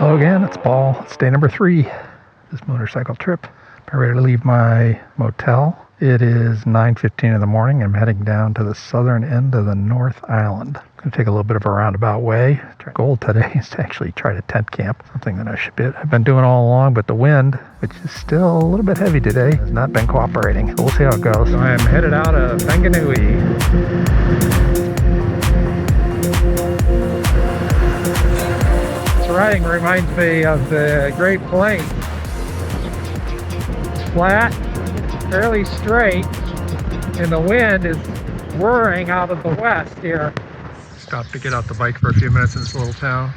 Hello again, it's Paul. It's day number 3, this motorcycle trip. I'm ready to leave my motel. It is 9:15 in the morning. I'm heading down to the southern end of the North Island. I'm going to take a little bit of a roundabout way. Our goal today is to actually try to tent camp, something that I've been doing all along, but the wind, which is still a little bit heavy today, has not been cooperating. So we'll see how it goes. So I'm headed out of Wellington. Riding reminds me of the Great Plains. It's flat, fairly straight, and the wind is whirring out of the west here. Stopped to get out the bike for a few minutes in this little town.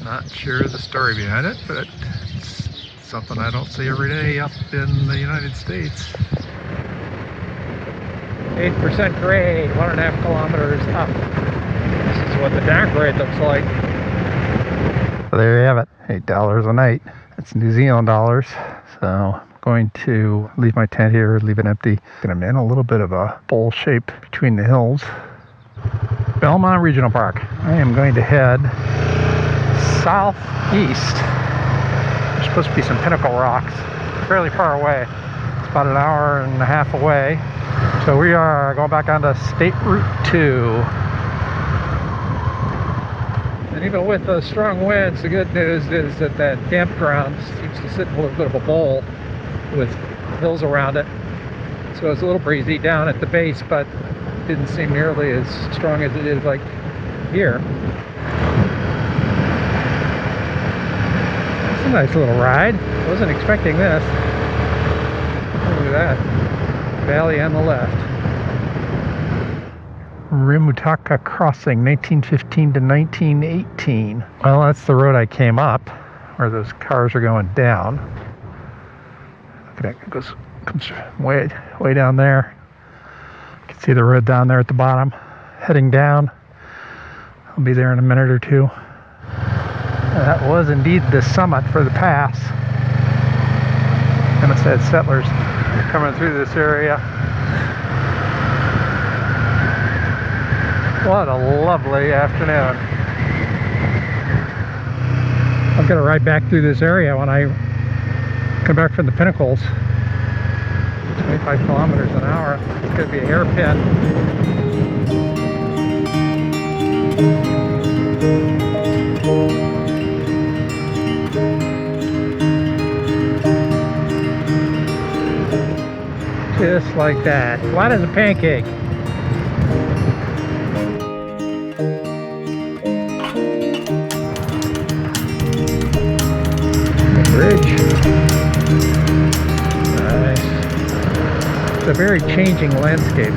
Not sure the story behind it, but it's something I don't see every day up in the United States. 8% grade, 1.5 kilometers up. This is what the downgrade looks like. So there you have it, $8 a night. That's New Zealand dollars. So I'm going to leave my tent here, leave it empty. I'm in a little bit of a bowl shape between the hills. Belmont Regional Park. I am going to head southeast. There's supposed to be some Pinnacle Rocks, fairly far away. It's about an hour and a half away. So we are going back onto State Route 2. And even with the strong winds, the good news is that that campground seems to sit in a little bit of a bowl with hills around it. So it's a little breezy down at the base, but didn't seem nearly as strong as it is like here. It's a nice little ride. Wasn't expecting this. Look at that. Valley on the left. Rimutaka Crossing, 1915 to 1918. Well, that's the road I came up, where those cars are going down. Look at that, it comes way down there. You can see the road down there at the bottom. Heading down. I'll be there in a minute or two. That was indeed the summit for the pass. And it said settlers coming through this area. What a lovely afternoon. I'm going to ride back through this area when I come back from the Pinnacles. 25 kilometers an hour. It's going to be a hairpin. Just like that. Flat as a pancake. Bridge. Nice. It's a very changing landscape.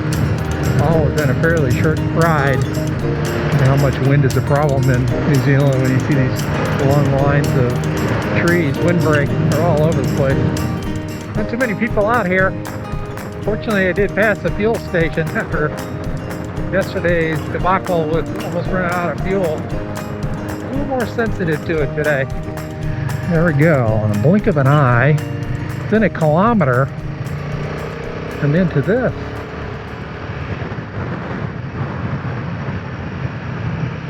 All within a fairly short ride. And how much wind is a problem in New Zealand when you see these long lines of trees. Windbreak are all over the place. Not too many people out here. Fortunately, I did pass the fuel station after yesterday's debacle with almost running out of fuel. A little more sensitive to it today. There we go, in a blink of an eye, within a kilometer, I'm into this.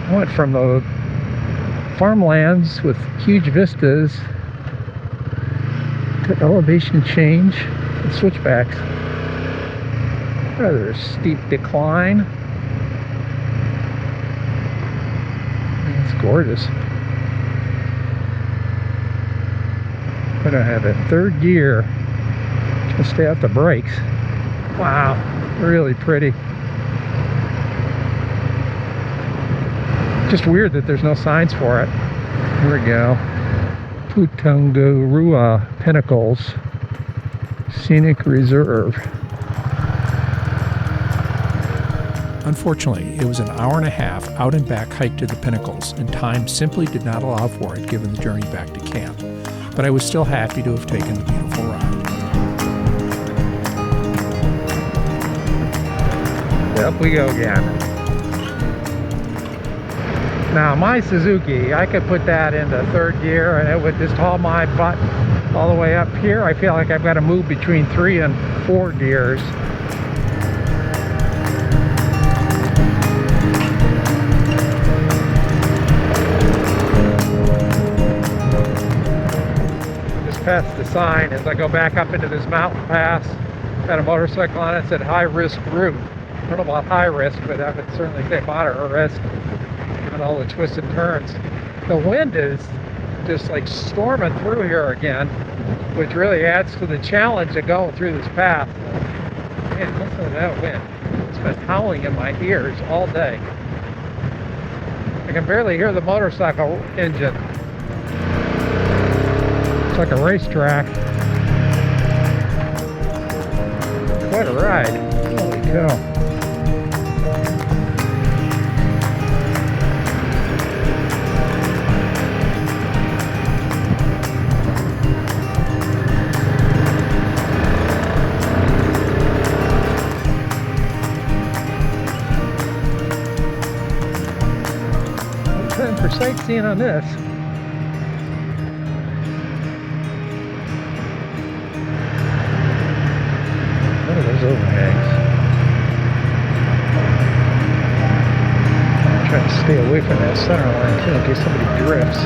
I went from the farmlands with huge vistas to elevation change and switchbacks. Rather steep decline. It's gorgeous. I'm gonna have it third gear. Just stay out the brakes. Wow, really pretty. Just weird that there's no signs for it. Here we go. Putangirua Pinnacles Scenic Reserve. Unfortunately, it was an hour and a half out and back hike to the Pinnacles, and time simply did not allow for it given the journey back to camp. But I was still happy to have taken the beautiful ride. Up we go again. Now my Suzuki, I could put that into third gear and it would just haul my butt all the way up here. I feel like I've got to move between 3 and 4 gears. past the sign as I go back up into this mountain pass. Had a motorcycle on it that said high risk route. I don't know about high risk, but I would certainly say moderate risk given all the twists and turns. The wind is just like storming through here again, which really adds to the challenge of going through this path. Man, listen to that wind. It's been howling in my ears all day. I can barely hear the motorcycle engine. It's like a racetrack. Quite a ride. Holy cow. For sightseeing on this. What are those overhangs? I'm trying to stay away from that center line too in case somebody drifts.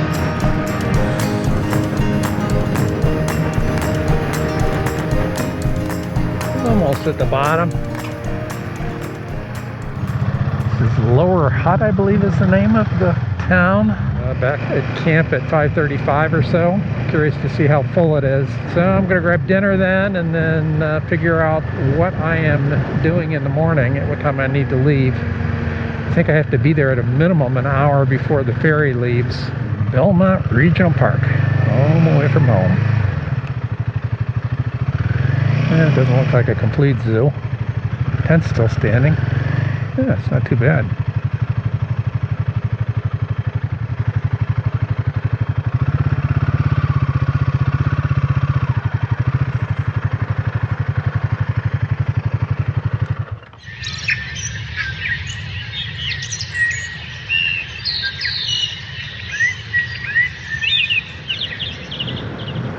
Almost at the bottom. This is Lower Hut, I believe is the name of the town. Back at camp at 5:35 or so. Curious to see how full it is. So I'm gonna grab dinner then and then figure out what I am doing in the morning, at what time I need to leave. I think I have to be there at a minimum an hour before the ferry leaves. Belmont Regional Park, home away from home. It doesn't look like a complete zoo. Tent's still standing. Yeah, it's not too bad.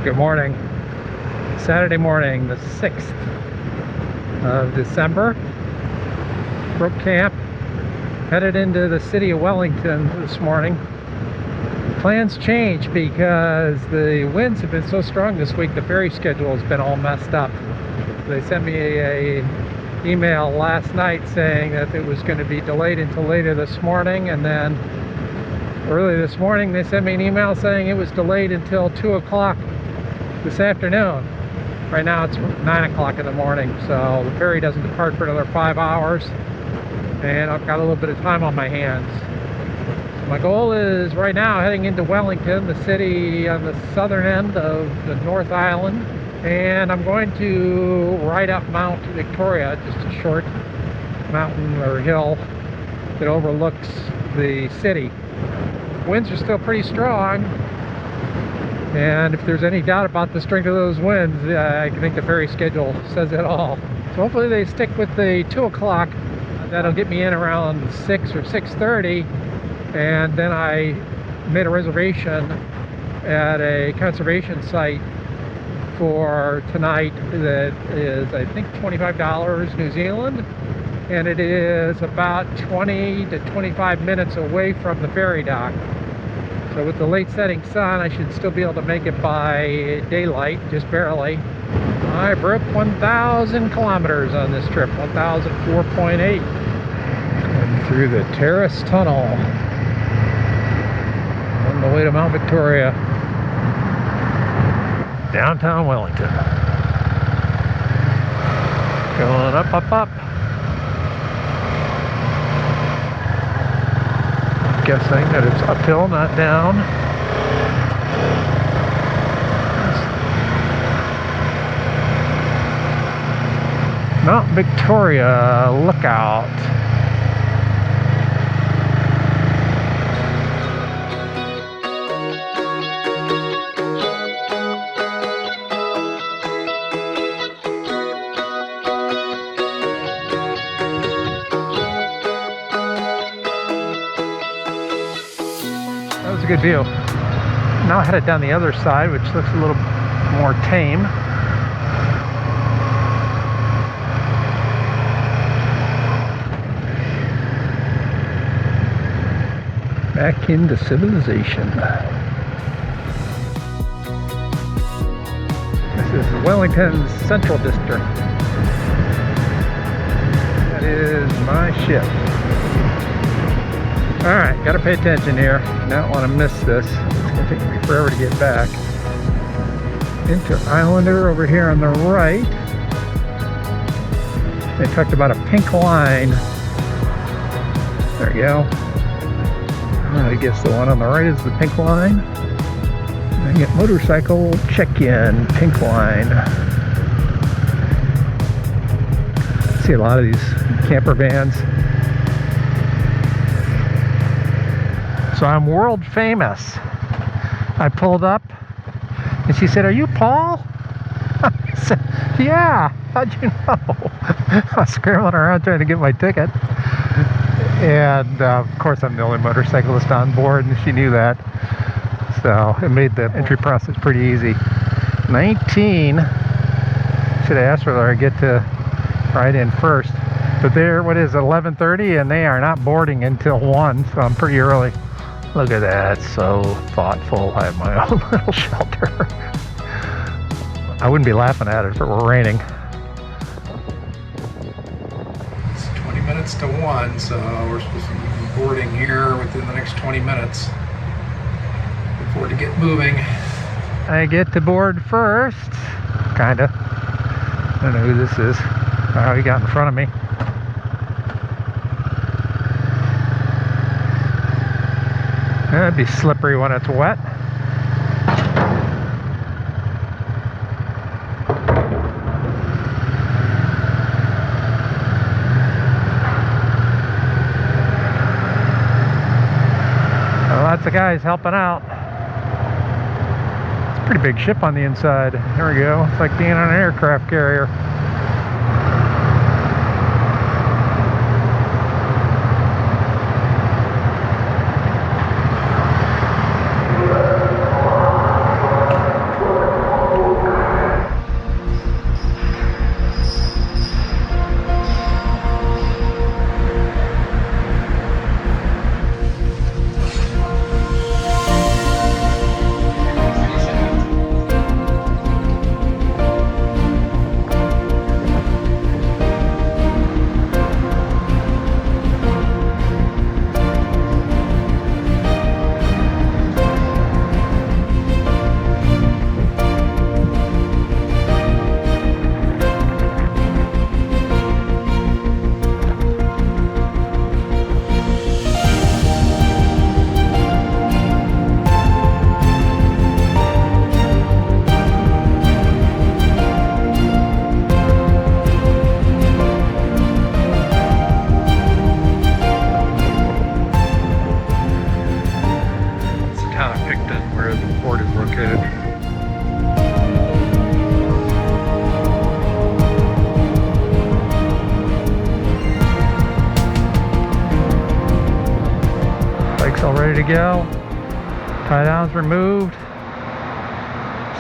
Good morning. Saturday morning, the 6th of December. Broke camp, headed into the city of Wellington this morning. Plans changed because the winds have been so strong this week, the ferry schedule has been all messed up. They sent me a email last night saying that it was going to be delayed until later this morning, and then early this morning they sent me an email saying it was delayed until 2 o'clock this afternoon. Right now it's 9 o'clock in the morning, so the ferry doesn't depart for another 5 hours, and I've got a little bit of time on my hands. So my goal is right now heading into Wellington, the city on the southern end of the North Island, and I'm going to ride up Mount Victoria, just a short mountain or hill that overlooks the city. Winds are still pretty strong, and if there's any doubt about the strength of those winds, I think the ferry schedule says it all. So hopefully they stick with the 2 o'clock. That'll get me in around 6 or 6:30, and then I made a reservation at a conservation site for tonight that is, I think, $25 New Zealand, and it is about 20 to 25 minutes away from the ferry dock. So with the late setting sun, I should still be able to make it by daylight, just barely. I broke 1,000 kilometers on this trip, 1,004.8. Going through the Terrace Tunnel on the way to Mount Victoria, downtown Wellington. Going up, up, up. Guessing that it's uphill, not down. Mount Victoria Lookout. A good view. Now headed down the other side, which looks a little more tame. Back into civilization. This is Wellington's Central District. That is my ship. Alright, gotta pay attention here. I don't want to miss this. It's gonna take me forever to get back. Interislander over here on the right. They talked about a pink line. There you go. I guess the one on the right is the pink line. And get motorcycle check-in, pink line. See a lot of these camper vans. So I'm world famous. I pulled up and she said, "Are you Paul?" I said, "Yeah, how'd you know?" I was scrambling around trying to get my ticket. And of course I'm the only motorcyclist on board, and she knew that. So it made the entry process pretty easy. 19. Should have asked whether I get to ride in first. But there, what is it, 11:30, and they are not boarding until 1, so I'm pretty early. Look at that, so thoughtful. I have my own little shelter. I wouldn't be laughing at it if it were raining. It's 20 minutes to 1, so we're supposed to be boarding here within the next 20 minutes. Before to get moving. I get to board first. Kinda. I don't know who this is. Oh, he got in front of me. It'd be slippery when it's wet. Lots of guys helping out. It's a pretty big ship on the inside. There we go. It's like being on an aircraft carrier. Picton, where the port is located. Bike's all ready to go. Tie downs removed.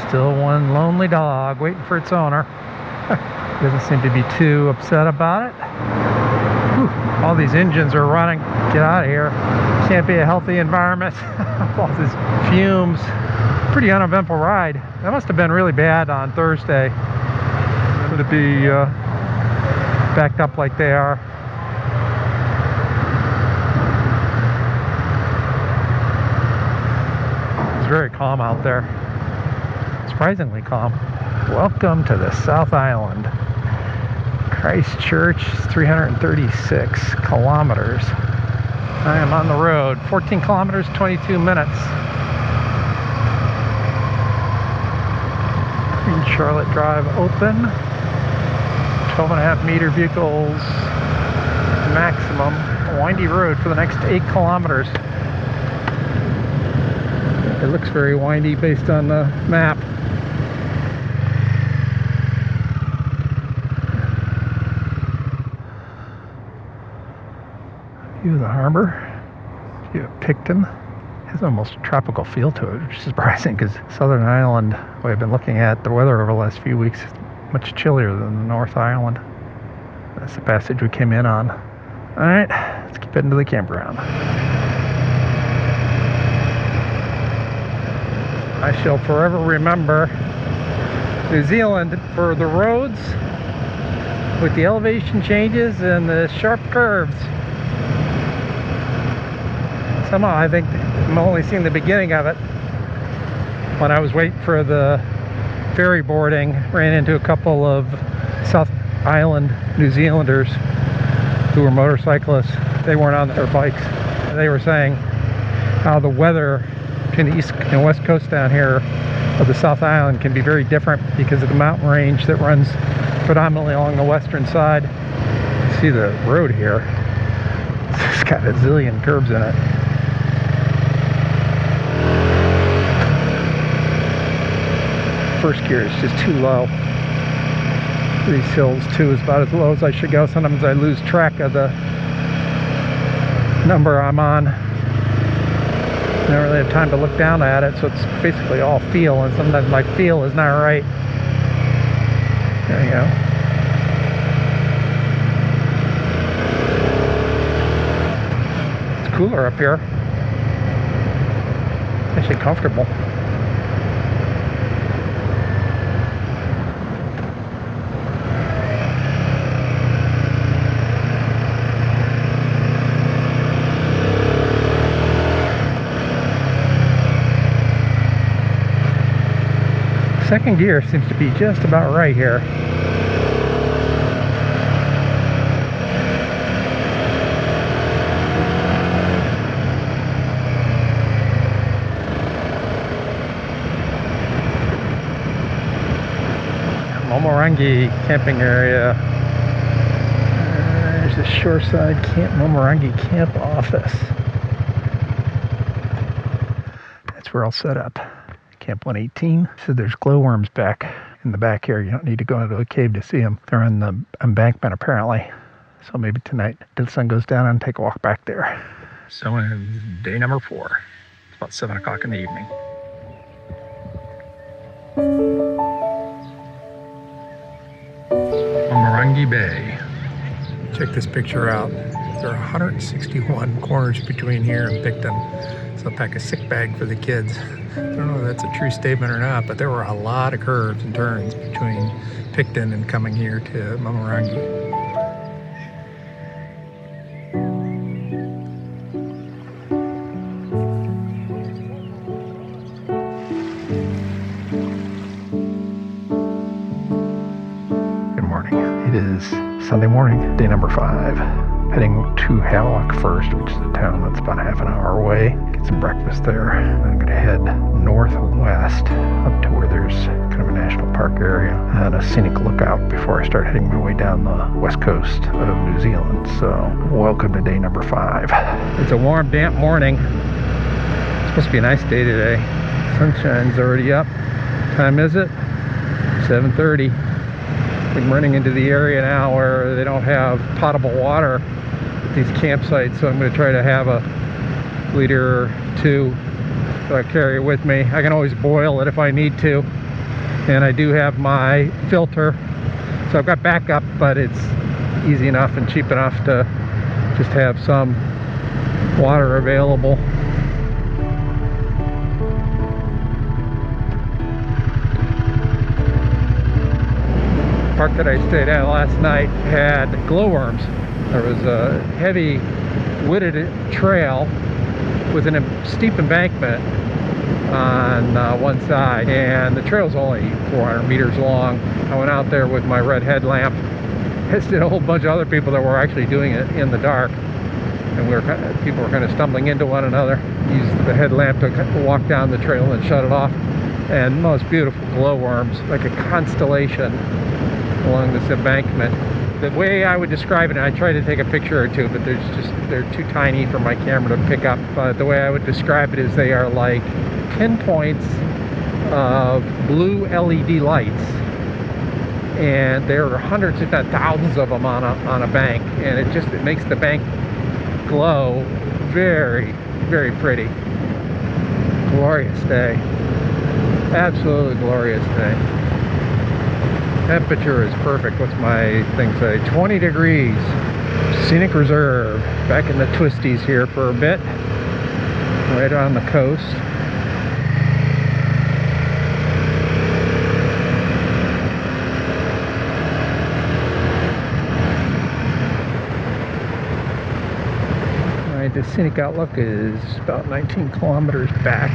Still one lonely dog waiting for its owner. Doesn't seem to be too upset about it. Whew, all these engines are running. Get out of here. Can't be a healthy environment. All these fumes. Pretty uneventful ride. That must have been really bad on Thursday. To be backed up like they are. It's very calm out there. Surprisingly calm. Welcome to the South Island. Christchurch, 336 kilometers. I am on the road. 14 kilometers, 22 minutes. Queen Charlotte Drive open. 12.5 meter vehicles maximum. A windy road for the next 8 kilometers. It looks very windy based on the map. View of the harbor. View of Picton. It has almost a tropical feel to it, which is surprising because Southern Island, what I've been looking at, the weather over the last few weeks is much chillier than the North Island. That's the passage we came in on. Alright, let's keep heading to the campground. I shall forever remember New Zealand for the roads with the elevation changes and the sharp curves. Somehow I think I'm only seeing the beginning of it. When I was waiting for the ferry boarding, ran into a couple of South Island New Zealanders who were motorcyclists. They weren't on their bikes. They were saying how the weather between the east and west coast down here of the South Island can be very different because of the mountain range that runs predominantly along the western side. You see the road here. It's got a zillion curves in it. First gear is just too low. These hills too is about as low as I should go. Sometimes I lose track of the number I'm on. I don't really have time to look down at it, so it's basically all feel, and sometimes my feel is not right. There you go. It's cooler up here. It's actually comfortable. Second gear seems to be just about right here. Momorangi camping area. There's the shoreside camp, Momorangi camp office. That's where I'll set up. Camp 118. So there's glowworms back in the back here. You don't need to go into a cave to see them. They're on the embankment apparently. So maybe tonight, till the sun goes down, and take a walk back there. So day number 4. It's about 7 o'clock in the evening. Momorangi Bay. Check this picture out. There are 161 corners between here and Picton. So I'll pack a sick bag for the kids. I don't know if that's a true statement or not, but there were a lot of curves and turns between Picton and coming here to Momorangi. Good morning. It is Sunday morning, day number 5. Heading to Havelock first, which is a town that's about half an hour away. Get some breakfast there. I'm going to head northwest up to where there's kind of a national park area and a scenic lookout before I start heading my way down the west coast of New Zealand. So, welcome to day number 5. It's a warm, damp morning. It's supposed to be a nice day today. Sunshine's already up. What time is it? 7:30. I'm running into the area now where they don't have potable water at these campsites, so I'm going to try to have a liter or 2 so I carry it with me. I can always boil it if I need to, and I do have my filter, so I've got backup, but it's easy enough and cheap enough to just have some water available. The park that I stayed at last night had glowworms. There was a heavy wooded trail with a steep embankment on one side, and the trail's only 400 meters long. I went out there with my red headlamp. As did a whole bunch of other people that were actually doing it in the dark, and people were kind of stumbling into one another. Used the headlamp to walk down the trail and shut it off, and most beautiful glowworms, like a constellation along this embankment. The way I would describe it, and I tried to take a picture or two, but they're too tiny for my camera to pick up. But the way I would describe it is they are like pinpoints of blue LED lights, and there are hundreds if not thousands of them on a bank, and it makes the bank glow very, very pretty. Glorious day. Absolutely glorious day. Temperature is perfect. What's my thing say? 20 degrees. Scenic reserve. Back in the twisties here for a bit. Right on the coast. Alright, the scenic outlook is about 19 kilometers back.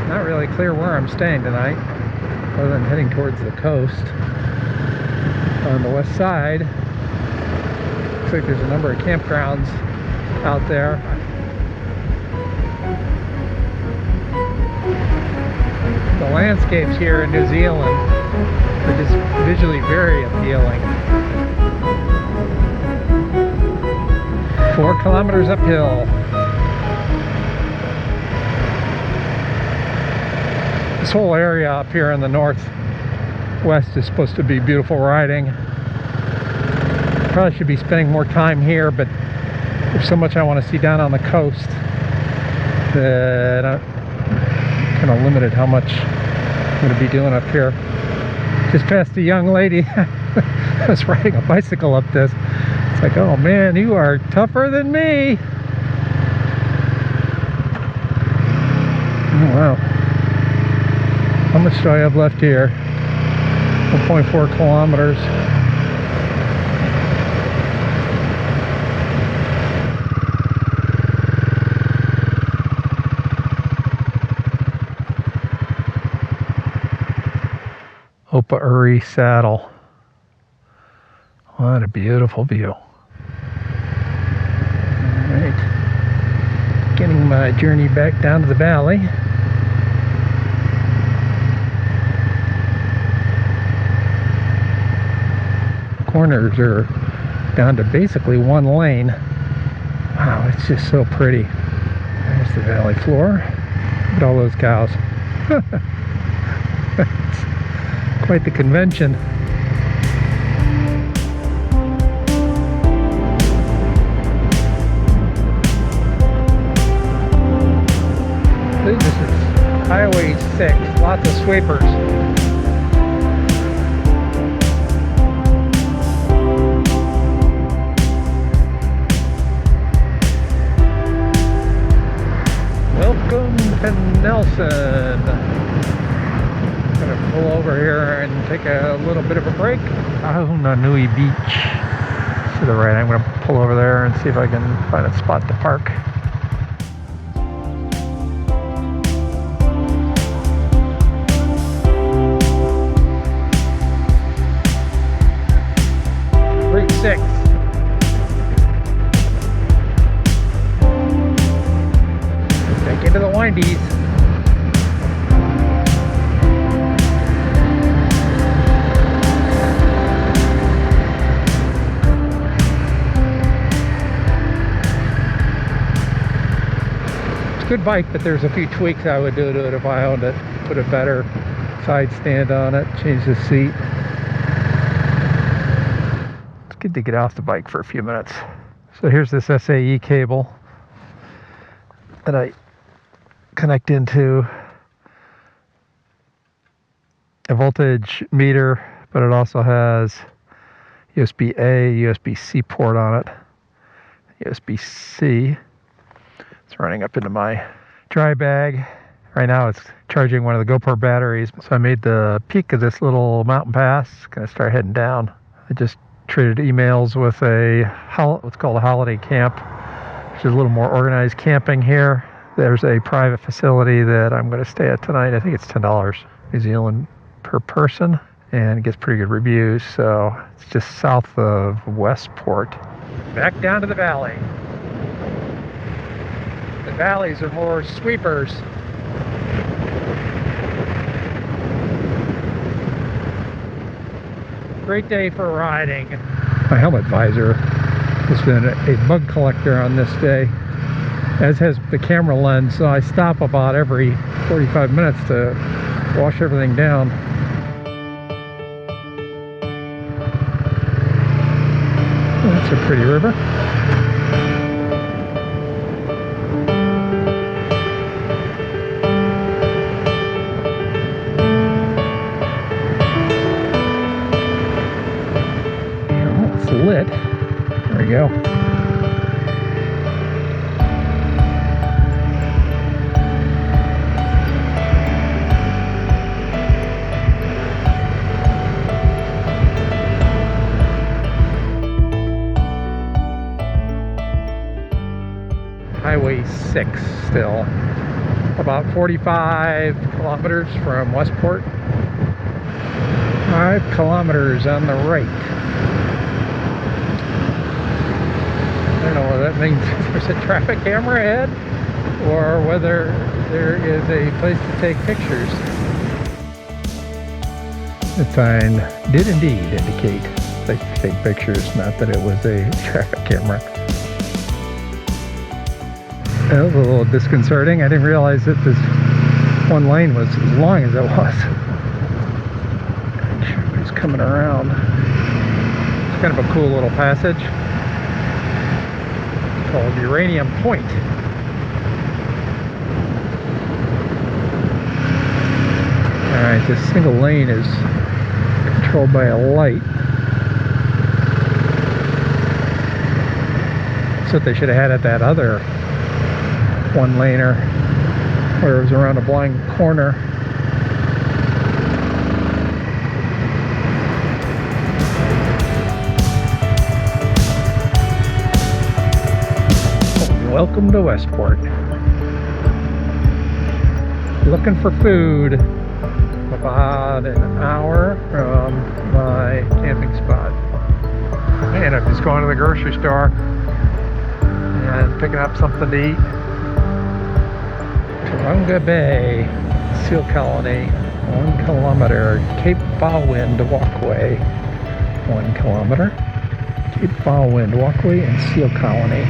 Not really clear where I'm staying tonight, other than heading towards the coast. On the west side, looks like there's a number of campgrounds out there. The landscapes here in New Zealand are just visually very appealing. 4 kilometers uphill. This whole area up here in the northwest is supposed to be beautiful riding. Probably should be spending more time here, but there's so much I want to see down on the coast that I'm kind of limited how much I'm going to be doing up here. Just passed a young lady. I was riding a bicycle up this. It's like, oh man, you are tougher than me. Oh, wow. How much do I have left here? 1.4 kilometers. Opouri Saddle. What a beautiful view. Alright. Beginning my journey back down to the valley. Corners are down to basically one lane. Wow, it's just so pretty. There's the valley floor. Look at all those cows. It's quite the convention. This is Highway 6, lots of sweepers. Welcome to Nelson. I'm gonna pull over here and take a little bit of a break. Nui Beach. To the right, I'm gonna pull over there and see if I can find a spot to park. Route 6. Back into the windies. Good bike, but there's a few tweaks I would do to it if I owned it. Put a better side stand on it, change the seat. It's good to get off the bike for a few minutes. So here's this SAE cable that I connect into a voltage meter, but it also has USB-A, USB-C port on it. USB-C. It's running up into my dry bag. Right now it's charging one of the GoPro batteries. So I made the peak of this little mountain pass. Gonna start heading down. I just traded emails with what's called a holiday camp, which is a little more organized camping here. There's a private facility that I'm gonna stay at tonight. I think it's $10 New Zealand per person, and it gets pretty good reviews. So it's just south of Westport. Back down to the valley. The valleys are more sweepers. Great day for riding. My helmet visor has been a bug collector on this day, as has the camera lens, so I stop about every 45 minutes to wash everything down. That's a pretty river. Lit. There we go. 6 still. About 45 kilometers from Westport. 5 kilometers on the right. I don't know whether that means there's a traffic camera ahead or whether there is a place to take pictures. The sign did indeed indicate place to take pictures, not that it was a traffic camera. That was a little disconcerting. I didn't realize that this one lane was as long as it was. Everybody's coming around. It's kind of a cool little passage called Uranium Point. Alright, this single lane is controlled by a light. That's what they should have had at that other one-laner where it was around a blind corner. Welcome to Westport. Looking for food. About an hour from my camping spot. And I'm just going to the grocery store and picking up something to eat. Momorangi Bay Seal Colony, 1 kilometer. Cape Foulwind walkway, 1 kilometer. Cape Foulwind walkway and Seal Colony.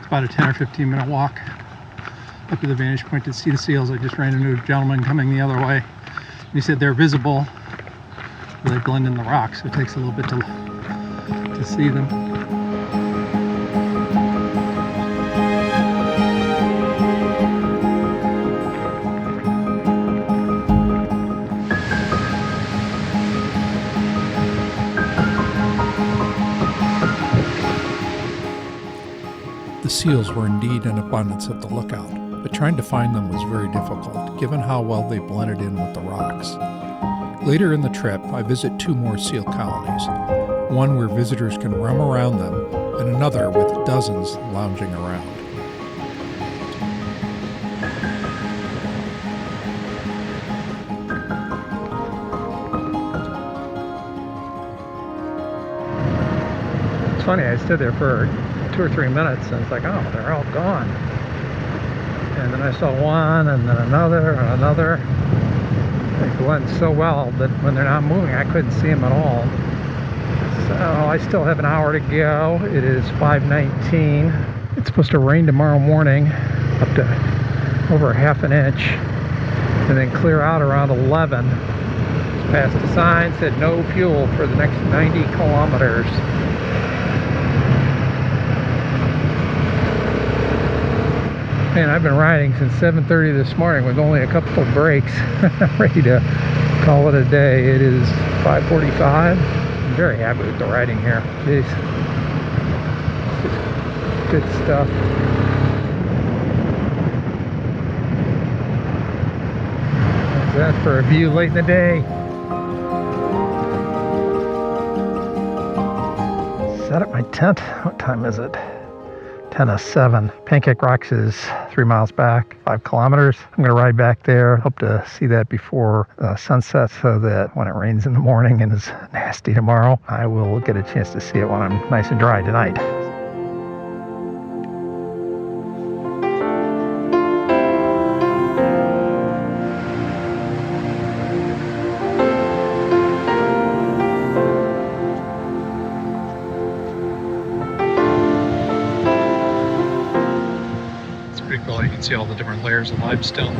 About a 10 or 15 minute walk up to the vantage point to see the seals. I just ran into a gentleman coming the other way. He said they're visible, but they blend in the rocks, so it takes a little bit to see them. The seals were indeed in abundance at the lookout, but trying to find them was very difficult, given how well they blended in with the rocks. Later in the trip, I visit 2 more seal colonies, one where visitors can roam around them, and another with dozens lounging around. It's funny, I stood there for 2 or 3 minutes and it's like, oh, they're all gone. And then I saw one and then another and another. They blend so well that when they're not moving, I couldn't see them at all. So I still have an hour to go. It is 5:19. It's supposed to rain tomorrow morning up to over ½ an inch and then clear out around 11. Just passed a sign, said no fuel for the next 90 kilometers. Man, I've been riding since 7:30 this morning with only a couple of breaks. Ready to call it a day. It is 5:45. I'm very happy with the riding here. Jeez. Good stuff. How's that for a view late in the day? Set up my tent. What time is it? 10:07. Pancake Rocks is 3 miles back, 5 kilometers. I'm going to ride back there. Hope to see that before sunset so that when it rains in the morning and is nasty tomorrow, I will get a chance to see it when I'm nice and dry tonight. You can see all the different layers of limestone.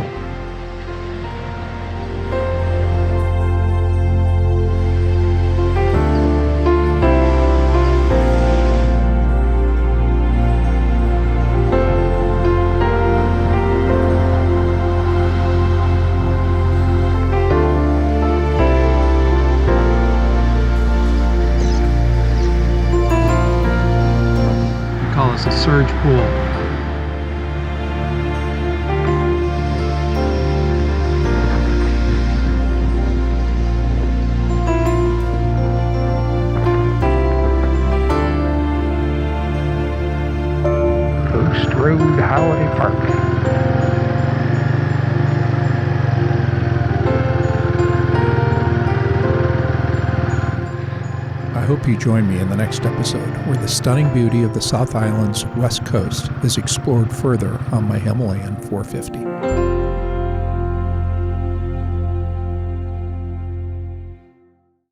We call this a surge pool. park. I hope you join me in the next episode where the stunning beauty of the South Island's west coast is explored further on my Himalayan 450.